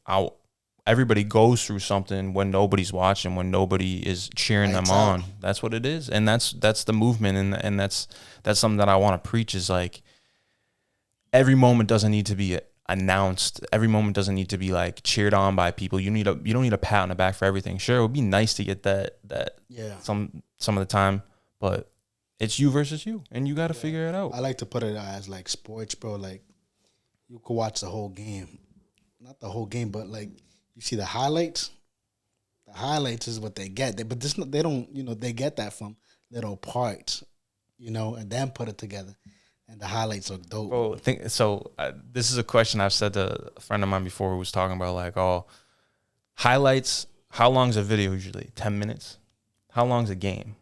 everybody goes through something when nobody's watching, when nobody is cheering them on. That's what it is, and that's the movement, and that's something that I want to preach. Is like every moment doesn't need to be announced. Every moment doesn't need to be like cheered on by people. You don't need a pat on the back for everything. Sure, it would be nice to get that some of the time, but it's you versus you, and you got to figure it out. I like to put it as like sports, bro. Like you could watch the whole game, not the whole game, but like you see the highlights. The highlights is what they get, but they don't. You know, they get that from little parts, you know, and then put it together. And the highlights are dope. Bro, this is a question I've said to a friend of mine before who was talking about like, oh, highlights, how long's a video usually? 10 minutes? How long's a game?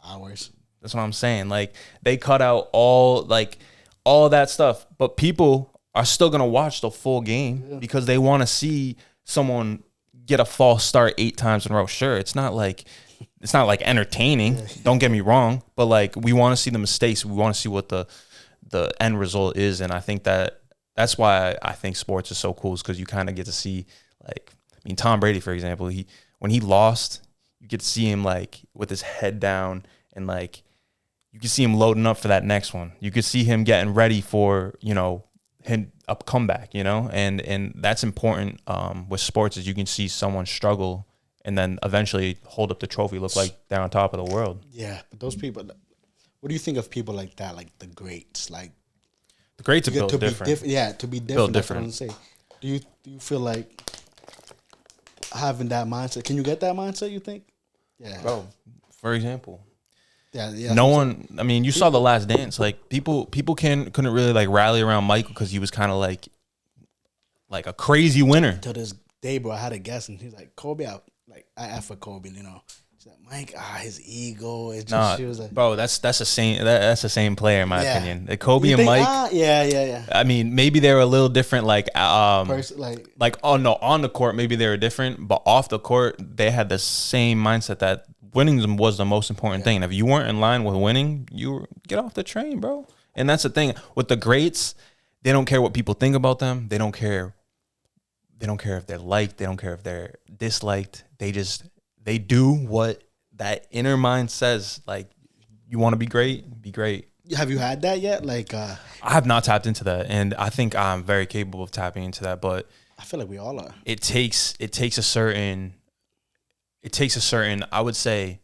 Hours. That's what I'm saying. Like, they cut out all that stuff, but people are still going to watch the full game because they want to see someone get a false start 8 times in a row. Sure, it's not like entertaining. Don't get me wrong, but like we want to see the mistakes. We want to see what the end result is, and I think that's why I think sports is so cool, is because you kind of get to see, like, I mean, Tom Brady, for example, when he lost, you get to see him like with his head down, and like you can see him loading up for that next one. You could see him getting ready for, you know, him a comeback, you know, and that's important with sports, is you can see someone struggle and then eventually hold up the trophy, look like they're on top of the world. Yeah, but those people, what do you think of people like that, like the greats? Like the greats are built different. Yeah, to be different. Built that's different. what I'm saying. Do you feel like having that mindset? Can you get that mindset, you think? Yeah. Bro, for example. Yeah. No one, I mean, you saw The Last Dance. Like, people couldn't really, like, rally around Michael because he was kind of like a crazy winner. To this day, bro, I had a guess, and he's like, Kobe, I asked for Kobe, you know. He's like, Mike, his ego. It's just, she was like, bro, that's the same player in my opinion. Kobe and think, Mike. Yeah. I mean, maybe they were a little different, like oh no, on the court maybe they were different, but off the court they had the same mindset that winning was the most important thing. And if you weren't in line with winning, get off the train, bro. And that's the thing with the greats. They don't care what people think about them. They don't care if they're liked. They don't care if they're disliked. They do what that inner mind says. Like, you want to be great, be great. Have you had that yet? Like, I have not tapped into that, and I think I'm very capable of tapping into that. But I feel like we all are. It takes a certain. I would say.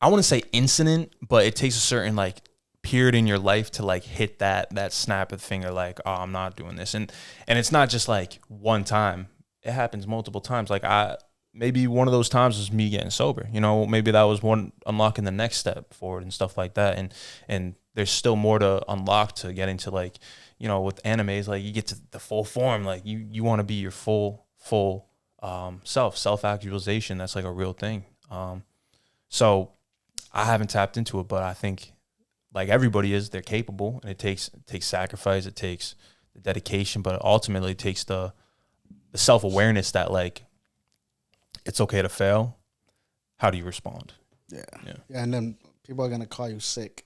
I wouldn't say incident, but it takes a certain like period in your life to like hit that snap of the finger, like, oh, I'm not doing this, and it's not just like one time. It happens multiple times. Like, maybe one of those times was me getting sober. You know, maybe that was one unlocking the next step forward and stuff like that. And there's still more to unlock to get into, like, you know, with animes, like you get to the full form. Like you want to be your full self-actualization. That's like a real thing. So I haven't tapped into it, but I think like everybody is, they're capable, and it takes sacrifice. It takes the dedication, but ultimately it takes the self-awareness that like, it's okay to fail. How do you respond? Yeah. And then people are gonna call you sick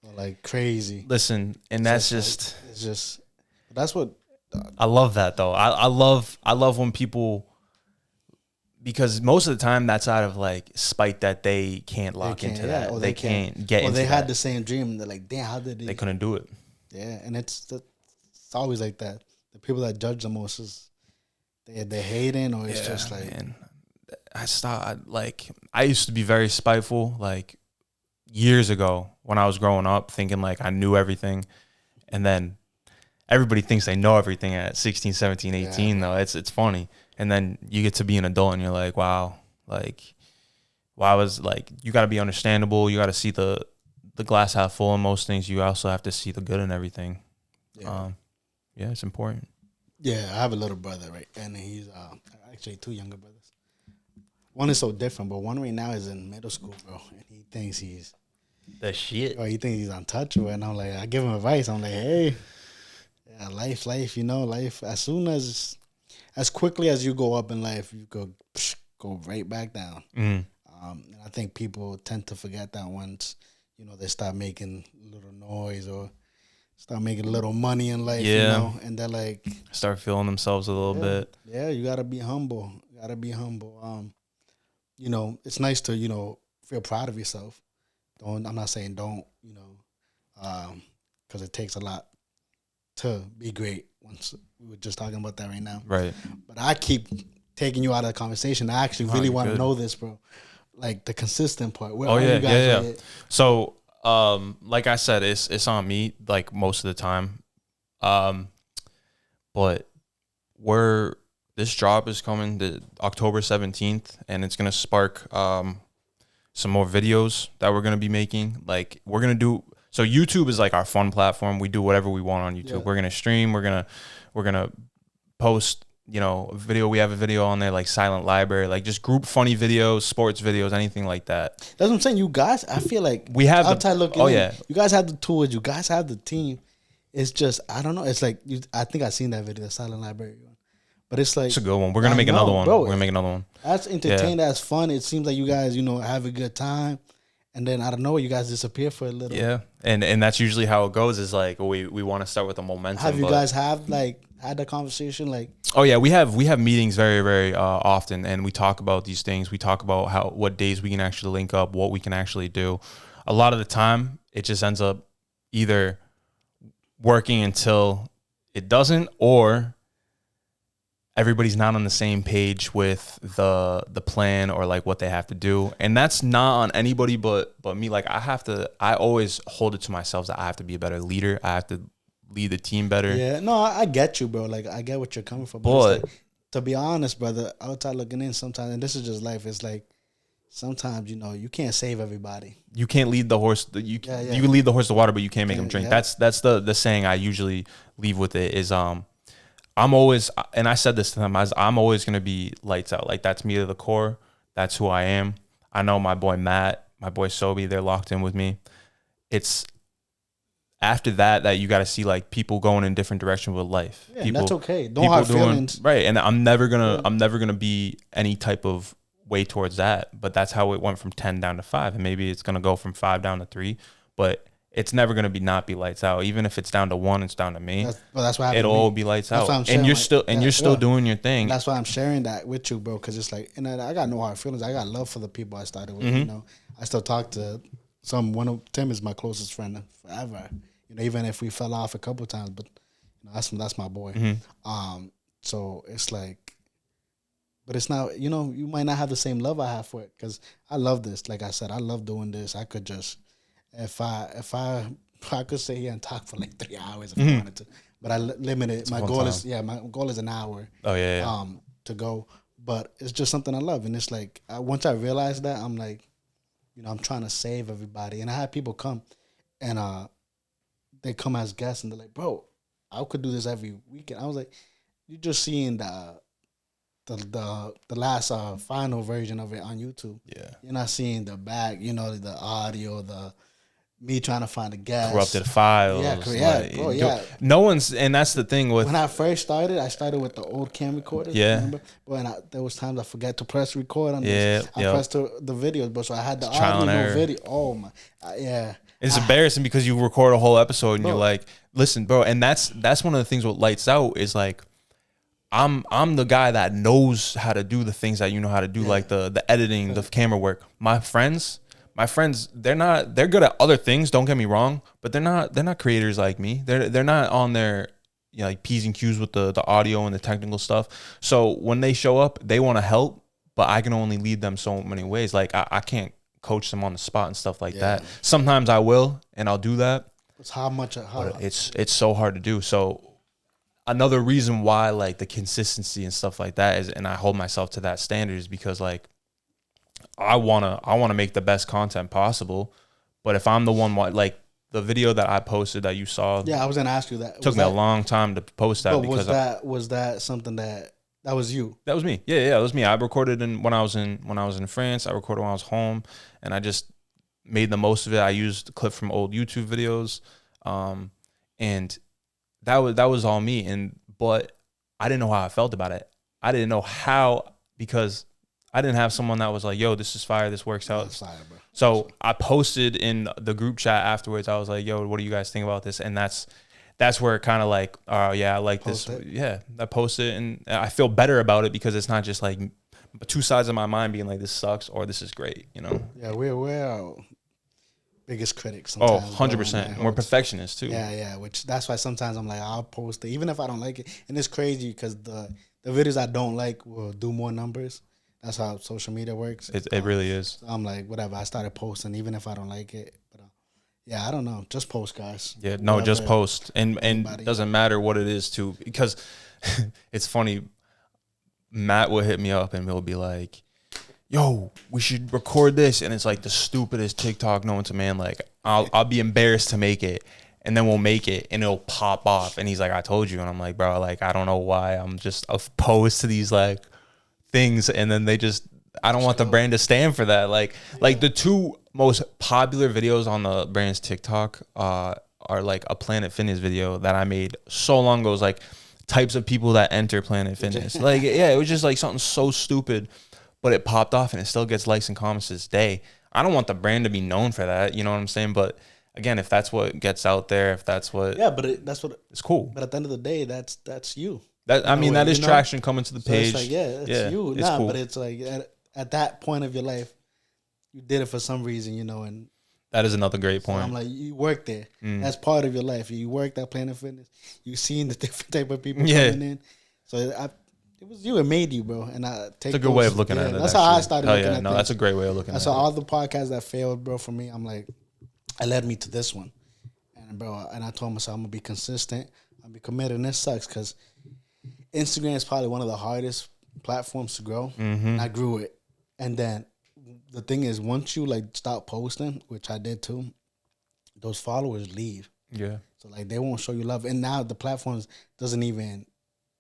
or like crazy. Listen, and that's just like, it's just that's what I love that though. I love when people, because most of the time that's out of like spite that they can't lock into that. Or they can't get into that. Or they had the same dream and they're like, damn, how did they couldn't do it? Yeah, and it's always like that. The people that judge the most is they're hating, or it's just like, man. I used to be very spiteful, like years ago when I was growing up, thinking like I knew everything. And then everybody thinks they know everything at 16, 17, 18 though. It's funny. And then you get to be an adult and you're like, wow, like, why was like, you got to be understandable. You got to see the glass half full in most things. You also have to see the good in everything. Yeah, it's important. Yeah, I have a little brother, right? And he's actually two younger brothers. One is so different, but one right now is in middle school, bro. And he thinks he's the shit. Or he thinks he's untouchable. And I'm like, I give him advice. I'm like, hey, yeah, life, you know, life. As soon as quickly as you go up in life, you go right back down. Mm. And I think people tend to forget that once, you know, they start making a little noise or start making a little money in life, you know, and they're like, start feeling themselves a little bit. Yeah, you gotta be humble. You know, it's nice to, you know, feel proud of yourself. I'm not saying don't, you know, because it takes a lot to be great. Once we were just talking about that right now, right? But I keep taking you out of the conversation. I actually really want to know this, bro. Like the consistent part. Where are you guys at? So, like I said, it's on me like most of the time. But this drop is coming the October 17th, and it's gonna spark some more videos that we're gonna be making. Like we're gonna do. So YouTube is like our fun platform. We do whatever we want on YouTube. Yeah. We're gonna stream. We're gonna post, you know, a video. We have a video on there like Silent Library, like just group funny videos, sports videos, anything like that. That's what I'm saying. You guys, I feel like we have you guys have the tools. You guys have the team. It's just, I don't know. It's like I think I've seen that video, the Silent Library one. But it's like, it's a good one. We're gonna make another one. Bro, we're gonna make another one. That's entertaining. That's fun. It seems like you guys, you know, have a good time. And then I don't know, you guys disappear for a little. Yeah, and that's usually how it goes. Is like we want to start with a momentum. Have you guys had that conversation? Like, oh yeah, we have meetings very, very often, and we talk about these things. We talk about what days we can actually link up, what we can actually do. a lot of the time it just ends up either working until it doesn't, or everybody's not on the same page with the plan or like what they have to do. And that's not on anybody but me. Like I always hold it to myself that I have to be a better leader. I have to lead the team better. Yeah, no, I get you, bro. Like I get what you're coming from. But it's like, to be honest, brother, outside looking in sometimes, and this is just life, it's like sometimes, you know, you can't save everybody. You can't lead the horse. You can lead the horse to water, but you can't make him drink. Yeah. That's the saying I usually leave with it is I'm always, and I said this to them, I'm always going to be lights out. Like that's me to the core. That's who I am. I know my boy Matt, my boy Sobi, they're locked in with me. It's after that you got to see like people going in different directions with life. Yeah, people, that's okay. Don't have feelings. Right. And I'm never gonna be any type of way towards that. But that's how it went from 10 down to 5. And maybe it's gonna go from 5 down to 3. But it's never gonna not be lights out. Even if it's down to 1, it's down to me. That's what it'll all be lights out. And you're still doing your thing. That's why I'm sharing that with you, bro. Because it's like, and I got no hard feelings. I got love for the people I started with. You know, I still talk to Tim is my closest friend forever. You know, even if we fell off a couple of times, but you know, that's my boy. So it's like, but it's not, you know, you might not have the same love I have for it, because I love this. Like I said, I love doing this. I could just, if I could sit here and talk for like 3 hours if I wanted to, but I limit it. My goal is an hour. Oh yeah. To go, but it's just something I love, and it's like once I realized that, I'm like, you know, I'm trying to save everybody, and I had people come, and they come as guests and they're like, bro, I could do this every weekend. I was like, you're just seeing the last final version of it on YouTube. Yeah. You're not seeing the back, you know, the audio, me trying to find the guests. Corrupted files. No one's, and that's the thing with. When I first started, I started with the old cam recorders. Yeah. Remember? But there was times I forget to press record on this. I pressed the videos, but so I had the audio, no video. Oh my, yeah. It's embarrassing because you record a whole episode and you're like, listen, bro. And that's one of the things with Lights Out is like, I'm the guy that knows how to do the things that you know how to do, like the editing, the camera work. My friends, they're good at other things. Don't get me wrong, but they're not creators like me. They're not on their, you know, like P's and Q's with the audio and the technical stuff. So when they show up, they want to help, but I can only lead them so many ways. Like I can't coach them on the spot and stuff like that. Sometimes I will, and I'll do that. It's but it's so hard to do. So another reason why like the consistency and stuff like that is, and I hold myself to that standard, is because like I wanna make the best content possible. But if I'm the one, like the video that I posted that you saw, I was gonna ask you that. Took me a long time to post that. But was that something that was you? That was me. Yeah, that was me. I recorded when I was in France. I recorded when I was home, and I just made the most of it. I used a clip from old YouTube videos, and that was all me. But I didn't know how I felt about it. I didn't know how, because I didn't have someone that was like, "Yo, this is fire. This works out." Fire, bro. So I posted in the group chat afterwards. I was like, "Yo, what do you guys think about this?" And that's where it kind of like, oh yeah, I like this. Yeah, I posted it, and I feel better about it because it's not just like two sides of my mind being like, this sucks or this is great, you know? Yeah, we're our biggest critics. Oh, 100%. We're perfectionists too. Yeah. Which that's why sometimes I'm like, I'll post it even if I don't like it, and it's crazy because the videos I don't like will do more numbers. That's how social media works. It really is. So I'm like, whatever. I started posting even if I don't like it. But yeah, I don't know. Just post, guys. Yeah, no, whatever. Just post. And doesn't matter what it is too, because it's funny. Matt will hit me up and he'll be like, yo, we should record this. And it's like the stupidest TikTok known to man. Like I'll be embarrassed to make it. And then we'll make it and it'll pop off. And he's like, I told you. And I'm like, bro, like, I don't know why I'm just opposed to these like things. And then I don't want the brand to stand for that. Like the two most popular videos on the brand's TikTok are like a Planet Fitness video that I made so long ago. It was like types of people that enter Planet Fitness. Like, yeah, it was just like something so stupid, but it popped off and it still gets likes and comments to this day. I don't want the brand to be known for that. You know what I'm saying? But again, if that's what gets out there, if that's what, that's what it's cool. But at the end of the day, that's you. That is traction coming to the page. So it's like, it's you. It's cool. But it's like at that point of your life, you did it for some reason, you know, and That is another great So point. I'm like, you work there. That's part of your life. You work at Planet Fitness. You seen the different type of people coming in. So it was you. It made you, bro. And I take. It's a good way of looking at it. That's how I started looking at no, things. that's a great way of looking at it. So all the podcasts that failed, bro, for me, I'm like, it led me to this one. And bro, and I told myself I'm gonna be consistent. I'm gonna be committed. And this sucks because Instagram is probably one of the hardest platforms to grow. And I grew it. And then the thing is, once you like stop posting, which I did too, those followers leave. Yeah. So like they won't show you love. And now the platforms doesn't even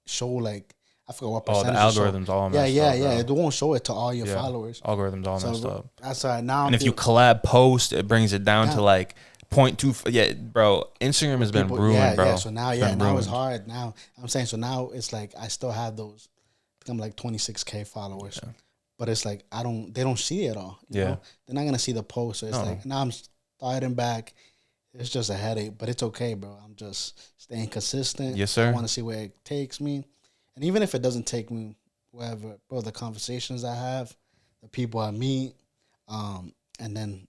show like, I forgot what percentage. Oh, the algorithms all messed up. Yeah. It won't show it to all your followers. Algorithms all messed up. That's right. Now, and if you collab post, it brings it down to like 0.2. Yeah, bro. Instagram has been ruined, bro. Yeah. So now, now it's hard. Now I'm saying, so now it's like I still have those. I think I'm like 26K followers. Yeah. But it's like they don't see it at all. You know? They're not gonna see the post. So it's like now I'm starting back. It's just a headache, but it's okay, bro. I'm just staying consistent. Yes, sir. I want to see where it takes me, and even if it doesn't take me wherever, bro, the conversations I have, the people I meet, and then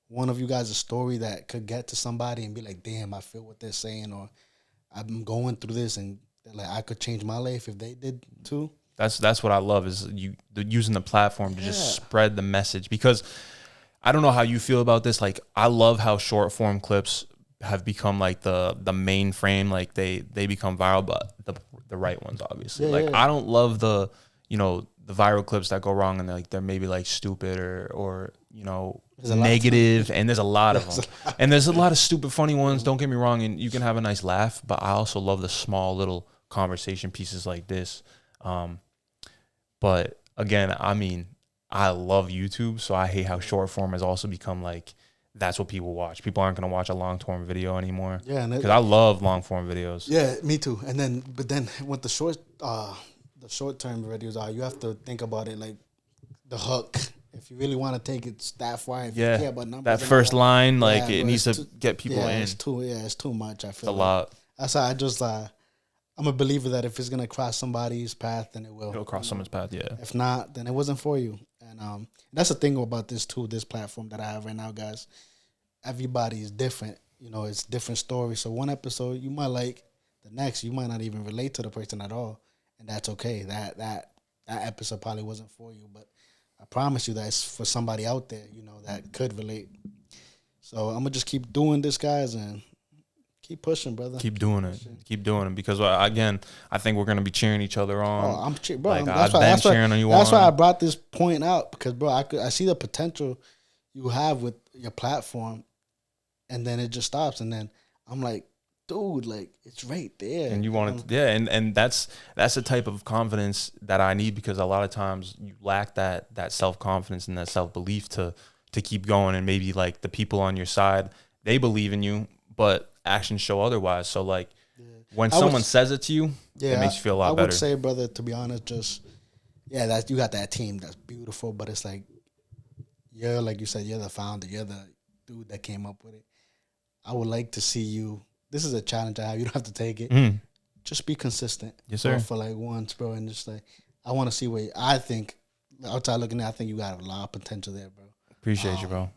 one of you guys a story that could get to somebody and be like, damn, I feel what they're saying, or I'm going through this, and like I could change my life if they did too. That's what I love is using the platform to just spread the message, because I don't know how you feel about this. Like, I love how short form clips have become like the main frame. Like they become viral, but the right ones, obviously. I don't love the viral clips that go wrong and they're maybe like stupid or negative. And there's a lot of them. And there's a lot of stupid funny ones. Don't get me wrong, and you can have a nice laugh. But I also love the small little conversation pieces like this. But again, I mean, I love YouTube, so I hate how short form has also become like that's what people watch. People aren't gonna watch a long form video anymore. Yeah, because I love long form videos. Yeah, me too. And then, but then with the short term videos you have to think about it like the hook. If you really want to take it that far, if you care about numbers, that first line, like it needs to get people in. It's too much. I feel it's a lot. That's why I just I'm a believer that if it's gonna cross somebody's path, then it will. It'll cross someone's path, yeah. If not, then it wasn't for you. And that's the thing about this platform that I have right now, guys. Everybody is different. It's different stories. So one episode you might like, the next you might not even relate to the person at all, and that's okay. That episode probably wasn't for you, but I promise you that it's for somebody out there, that could relate. So I'm gonna just keep doing this, guys, and keep pushing, brother. Keep doing it. Because again, I think we're gonna be cheering each other on. Oh, I'm bro. Like, that's why cheering on you. That's why I brought this point out, because, bro, I see the potential you have with your platform, and then it just stops, and then I'm like, dude, like it's right there. And you want it, and that's the type of confidence that I need, because a lot of times you lack that self-confidence and that self-belief to keep going, and maybe like the people on your side, they believe in you, but actions show otherwise. So like when someone says it to you, it makes you feel a lot better. I would say, brother, to be honest, that you got that team that's beautiful, but it's like like you said, you're the founder, you're the dude that came up with it. I would like to see you. This is a challenge I have. You don't have to take it. Just be consistent. Yes, sir. For like once, bro, and just like I want to see where I think outside looking at. I think you got a lot of potential there, bro. Appreciate you, bro.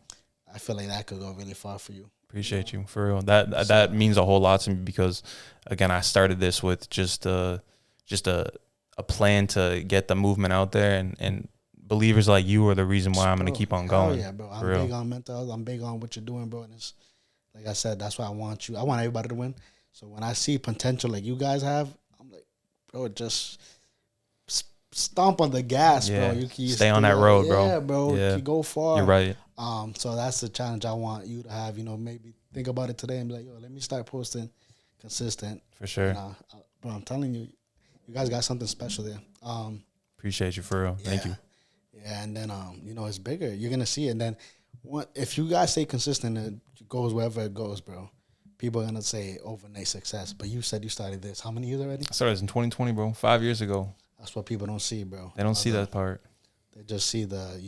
I feel like that could go really far for you. Appreciate you, for real. That means a whole lot to me, because again, I started this with just a plan to get the movement out there, and believers like you are the reason why I'm gonna keep on going. Yeah, bro. I'm big on mental health. I'm big on what you're doing, bro. And it's like I said, that's why I want you. I want everybody to win. So when I see potential like you guys have, I'm like, bro, just stomp on the gas, bro. You stay on that road, bro. Yeah, bro. Yeah. You go far. You're right. So that's the challenge I want you to have. Maybe think about it today and be like, yo, let me start posting consistent. For sure. And, bro, I'm telling you, you guys got something special there. Appreciate you, for real. Thank you. Yeah, and then it's bigger. You're gonna see it. And then if you guys stay consistent, it goes wherever it goes, bro. People are gonna say overnight success. But you said you started this. How many years already? I started in 2020, bro. 5 years ago. That's what people don't see, bro. They don't see that part. They just see the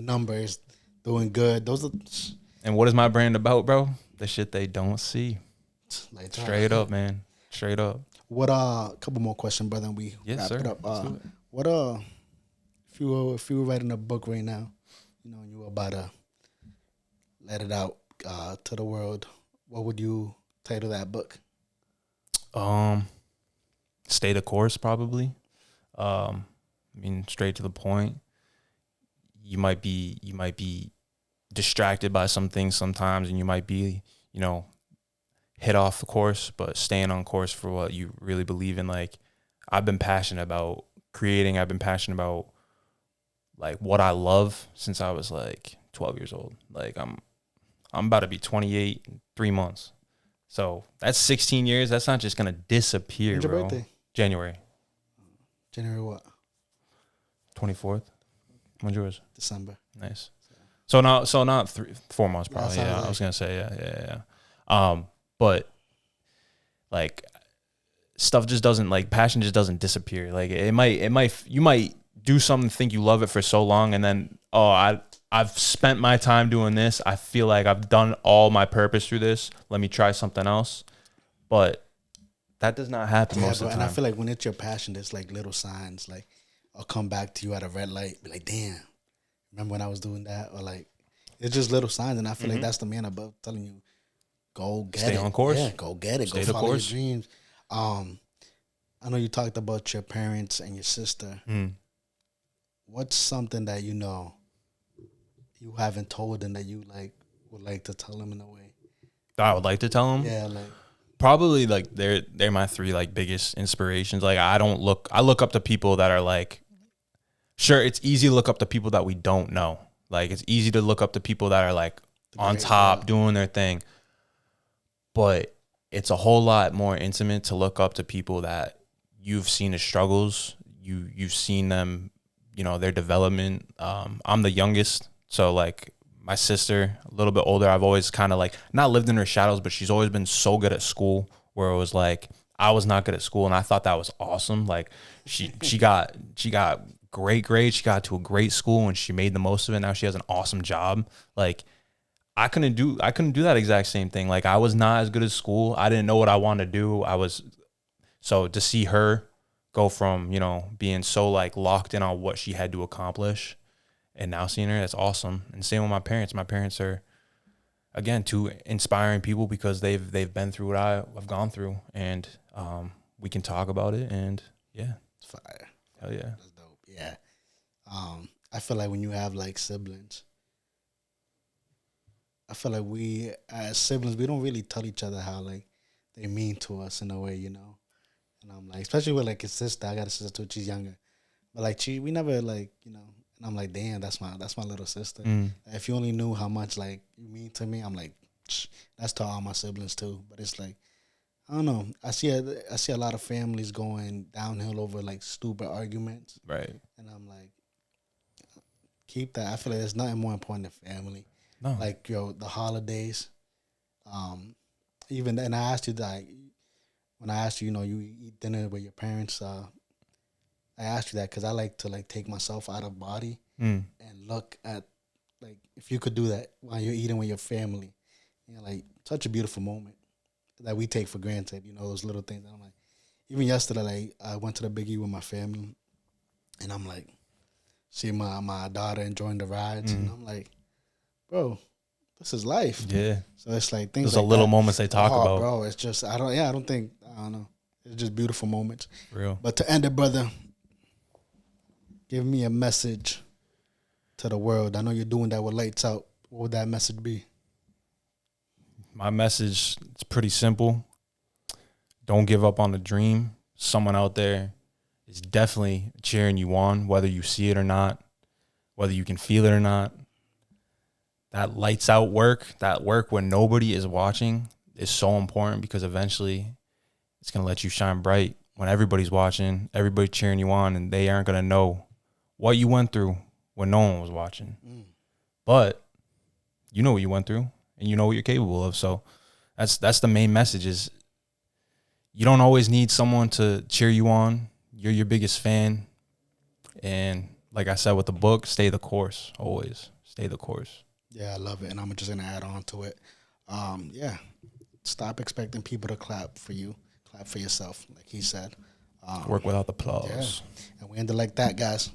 numbers doing good. Those are. And what is my brand about, bro? The shit they don't see. Like straight up, man. Straight up. What a couple more questions, brother, and we wrap it up. What if you were writing a book right now, you were about to let it out to the world, what would you title that book? Stay the course, probably. I mean, straight to the point. You might be distracted by some things sometimes, and you might be, hit off the course, but staying on course for what you really believe in. Like, I've been passionate about creating. I've been passionate about like what I love since I was like 12 years old. Like, I'm about to be 28 in 3 months. So that's 16 years. That's not just gonna disappear, When's your bro. birthday? January January what? 24th. When's yours? December. Nice. So not 4 months probably. Sounds Yeah, like- I was gonna say yeah. But like stuff just doesn't, like, passion just doesn't disappear. Like you might do something, think you love it for so long, and then I've spent my time doing this. I feel like I've done all my purpose through this. Let me try something else. But that does not happen most of the time. And I feel like when it's your passion, there's like little signs. Like, I'll come back to you at a red light, be like, damn, remember when I was doing that? Or like, it's just little signs. And I feel like that's the man above telling you, go get it. Stay on course. Yeah, go get it. Stay Go the follow course. your dreams. I know you talked about your parents and your sister. What's something that you haven't told them that you like would like to tell them in a way? I would like to tell them. Yeah, like Probably like they're my three like biggest inspirations. Like I look up to people that are like, sure, it's easy to look up to people that we don't know. Like it's easy to look up to people that are like on top doing their thing. But it's a whole lot more intimate to look up to people that you've seen the struggles, you've seen them, their development. I'm the youngest, so like my sister, a little bit older, I've always kind of like not lived in her shadows, but she's always been so good at school, where it was like I was not good at school, and I thought that was awesome. Like she got great grades, she got to a great school, and she made the most of it. Now she has an awesome job. Like I couldn't do that exact same thing. Like I was not as good at school. I didn't know what I wanted to do. So to see her go from, being so like locked in on what she had to accomplish, and now seeing her, that's awesome. And same with my parents. My parents are, again, two inspiring people because they've been through what I've gone through, and we can talk about it. And yeah, it's fire. Hell yeah, that's dope. Yeah, I feel like when you have like siblings, I feel like we as siblings we don't really tell each other how like they mean to us in a way, And I'm like, especially with like a sister. I got a sister too. She's younger, but like we never like And I'm like, damn, that's my little sister. If you only knew how much like you mean to me, I'm like, that's to all my siblings too. But it's like, I don't know. I see a lot of families going downhill over like stupid arguments. right. And I'm like, keep that. I feel like there's nothing more important than family. No, Like the holidays. Even and I asked you that when I asked you, you eat dinner with your parents. I asked you that because I like to like take myself out of body and look at like if you could do that while you're eating with your family, like such a beautiful moment that we take for granted. Those little things. And I'm like, even yesterday, like I went to the Big E with my family, and I'm like, see my daughter enjoying the rides, and I'm like, bro, this is life. yeah. So it's like things. Those like are little that. moments they talk about, bro. It's just I don't know. It's just beautiful moments. Real. But to end it, brother, give me a message to the world. I know you're doing that with Lights Out. What would that message be? My message is pretty simple. Don't give up on the dream. Someone out there is definitely cheering you on, whether you see it or not, whether you can feel it or not. That lights out work, that work when nobody is watching, is so important because eventually it's going to let you shine bright when everybody's watching, everybody cheering you on, and they aren't going to know what you went through when no one was watching. But you know what you went through, and you know what you're capable of. So that's the main message is you don't always need someone to cheer you on. You're your biggest fan. And like I said with the book, stay the course, always. Stay the course. Yeah, I love it. And I'm just going to add on to it. Yeah, stop expecting people to clap for you. Clap for yourself, like he said. Work without the applause. Yeah. And we end it like that, guys.